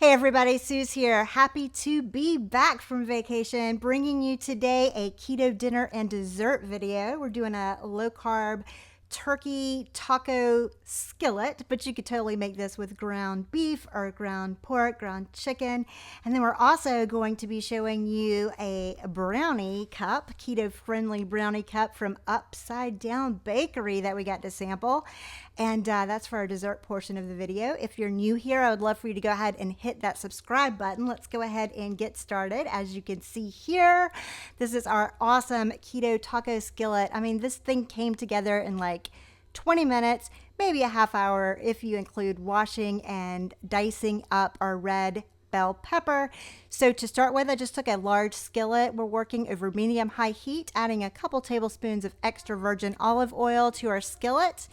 Hey everybody, Suz here. Happy to be back from vacation, bringing you today a keto dinner and dessert video. We're doing a low carb turkey taco skillet, but you could totally make this with ground beef or ground pork, ground chicken. And then we're also going to be showing you a brownie cup, keto friendly brownie cup from Upside Down Bakery that we got to sample. And that's for our dessert portion of the video. If you're new here, I would love for you to go ahead and hit that subscribe button. Let's go ahead and get started. As you can see here, this is our awesome keto taco skillet. I mean, this thing came together in like 20 minutes, maybe a half hour if you include washing and dicing up our red bell pepper. So to start with, I just took a large skillet. We're working over medium-high heat, adding a couple tablespoons of extra virgin olive oil to our skillet.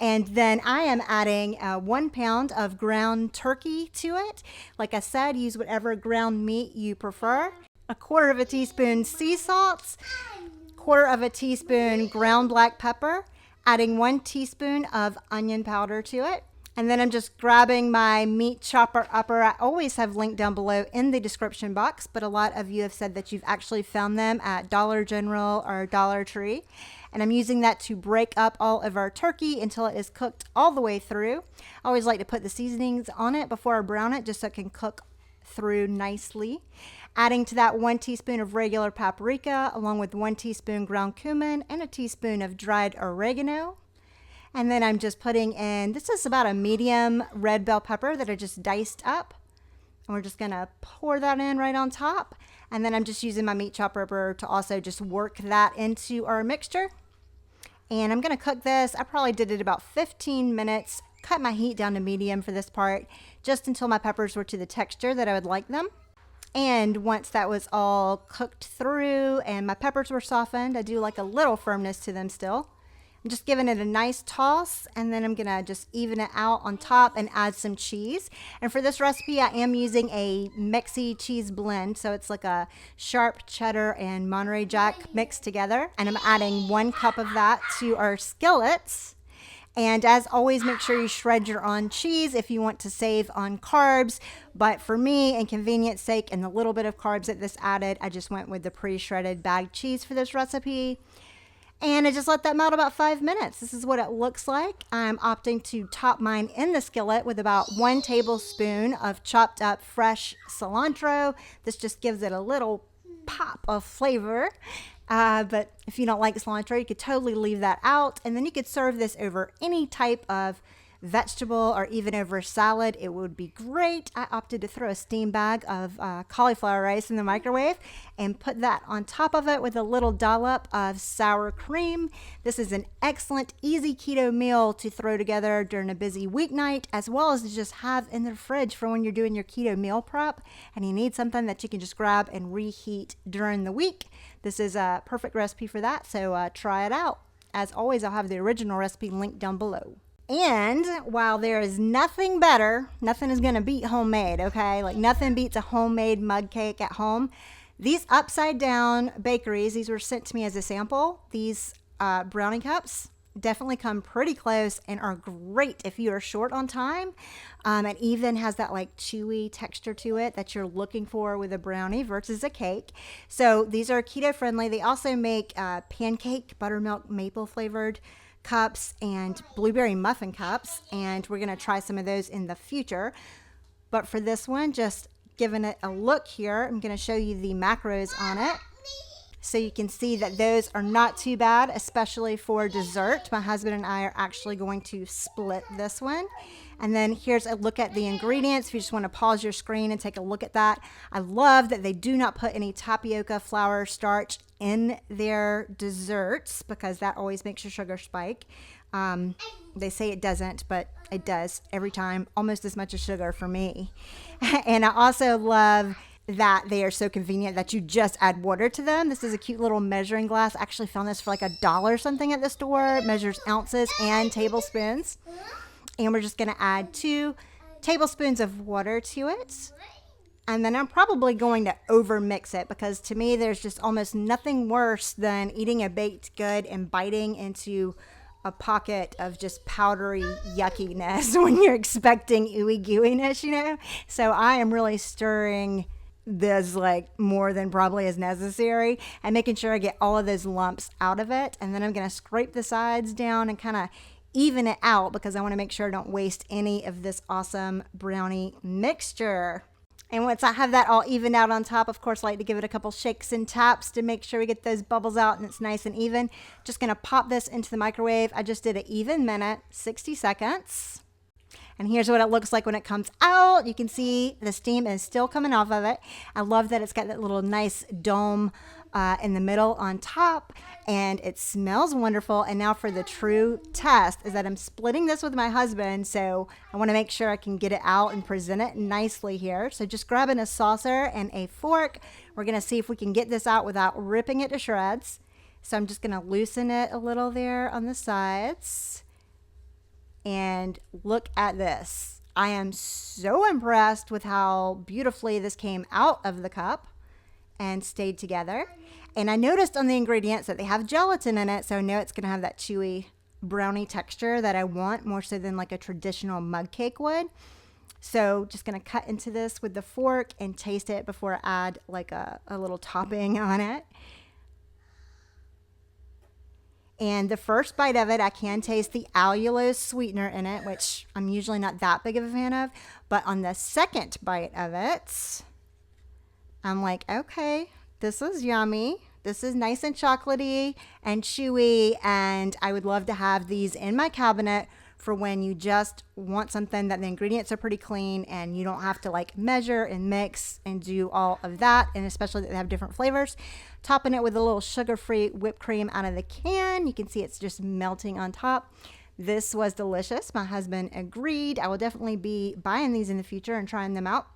And then I am adding 1 pound of ground turkey to it. Like I said, use whatever ground meat you prefer. A quarter of a teaspoon sea salt, quarter of a teaspoon ground black pepper, adding 1 teaspoon of onion powder to it. And then I'm just grabbing my meat chopper upper. I always have linked down below in the description box, but a lot of you have said that you've actually found them at Dollar General or Dollar Tree. And I'm using that to break up all of our turkey until it is cooked all the way through. I always like to put the seasonings on it before I brown it just so it can cook through nicely. Adding to that 1 teaspoon of regular paprika along with 1 teaspoon ground cumin and a teaspoon of dried oregano. And then I'm just putting in, this is about a medium red bell pepper that I just diced up. And we're just gonna pour that in right on top. And then I'm just using my meat chopper to also just work that into our mixture. And I'm gonna cook this. I probably did it about 15 minutes, cut my heat down to medium for this part, just until my peppers were to the texture that I would like them. And once that was all cooked through and my peppers were softened, I do like a little firmness to them still. I'm just giving it a nice toss, and then I'm gonna just even it out on top and add some cheese. And for this recipe, I am using a Mexi cheese blend. So it's like a sharp cheddar and Monterey Jack mixed together. And I'm adding 1 cup of that to our skillets. And as always, make sure you shred your own cheese if you want to save on carbs. But for me, and convenience sake, and the little bit of carbs that this added, I just went with the pre-shredded bagged cheese for this recipe. And I just let that melt about 5 minutes. This is what it looks like. I'm opting to top mine in the skillet with about 1 tablespoon of chopped up fresh cilantro. This just gives it a little pop of flavor. But if you don't like cilantro, you could totally leave that out. And then you could serve this over any type of vegetable or even over salad. It would be great. I opted to throw a steam bag of cauliflower rice in the microwave and put that on top of it with a little dollop of sour cream. This is an excellent, easy keto meal to throw together during a busy weeknight, as well as to just have in the fridge for when you're doing your keto meal prep and you need something that you can just grab and reheat during the week. This is a perfect recipe for that, so try it out. As always, I'll have the original recipe linked down below. And while there is nothing better, nothing is going to beat homemade, okay? Like nothing beats a homemade mug cake at home. These Upside Down Bakeries, these were sent to me as a sample. These brownie cups definitely come pretty close and are great if you are short on time. It even has that like chewy texture to it that you're looking for with a brownie versus a cake. So these are keto friendly. They also make pancake, buttermilk, maple flavored cups and blueberry muffin cups, and we're going to try some of those in the future. But for this one, just giving it a look here, I'm going to show you the macros on it so you can see that those are not too bad, especially for dessert. My husband and I are actually going to split this one. And then here's a look at the ingredients. If you just want to pause your screen and take a look at that. I love that they do not put any tapioca flour starch in their desserts because that always makes your sugar spike. They say it doesn't, but it does every time, almost as much as sugar for me. And I also love that they are so convenient that you just add water to them. This is a cute little measuring glass. I actually found this for like $1 something at the store. It measures ounces and tablespoons. And we're just going to add 2 tablespoons of water to it. And then I'm probably going to over mix it because to me there's just almost nothing worse than eating a baked good and biting into a pocket of just powdery yuckiness when you're expecting ooey gooeyness, you know? So I am really stirring this like more than probably is necessary and making sure I get all of those lumps out of it. And then I'm going to scrape the sides down and kind of even it out because I want to make sure I don't waste any of this awesome brownie mixture. And once I have that all evened out on top, of course, I like to give it a couple shakes and taps to make sure we get those bubbles out and it's nice and even. Just going to pop this into the microwave. I just did an even minute, 60 seconds. And here's what it looks like when it comes out. You can see the steam is still coming off of it. I love that it's got that little nice dome in the middle on top, and it smells wonderful. And now for the true test is that I'm splitting this with my husband, so I want to make sure I can get it out and present it nicely here. So just grabbing a saucer and a fork, we're going to see if we can get this out without ripping it to shreds. So I'm just going to loosen it a little there on the sides. And look at this. I am so impressed with how beautifully this came out of the cup and stayed together. And I noticed on the ingredients that they have gelatin in it, so I know it's going to have that chewy brownie texture that I want more so than like a traditional mug cake would. So just going to cut into this with the fork and taste it before I add like a little topping on it. And the first bite of it, I can taste the allulose sweetener in it, which I'm usually not that big of a fan of. But on the second bite of it, I'm like, okay, this is yummy. This is nice and chocolatey and chewy. And I would love to have these in my cabinet for when you just want something that the ingredients are pretty clean and you don't have to like measure and mix and do all of that. And especially that they have different flavors. Topping it with a little sugar-free whipped cream out of the can. You can see it's just melting on top. This was delicious. My husband agreed. I will definitely be buying these in the future and trying them out.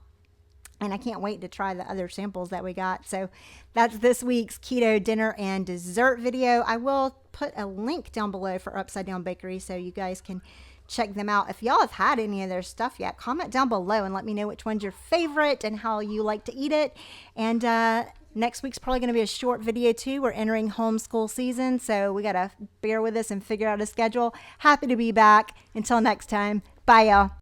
And I can't wait to try the other samples that we got. So that's this week's Keto Dinner and Dessert video. I will put a link down below for Upside Down Bakery so you guys can check them out. If y'all have had any of their stuff yet, comment down below and let me know which one's your favorite and how you like to eat it. And next week's probably going to be a short video too. We're entering homeschool season, so we got to bear with us and figure out a schedule. Happy to be back. Until next time, bye y'all.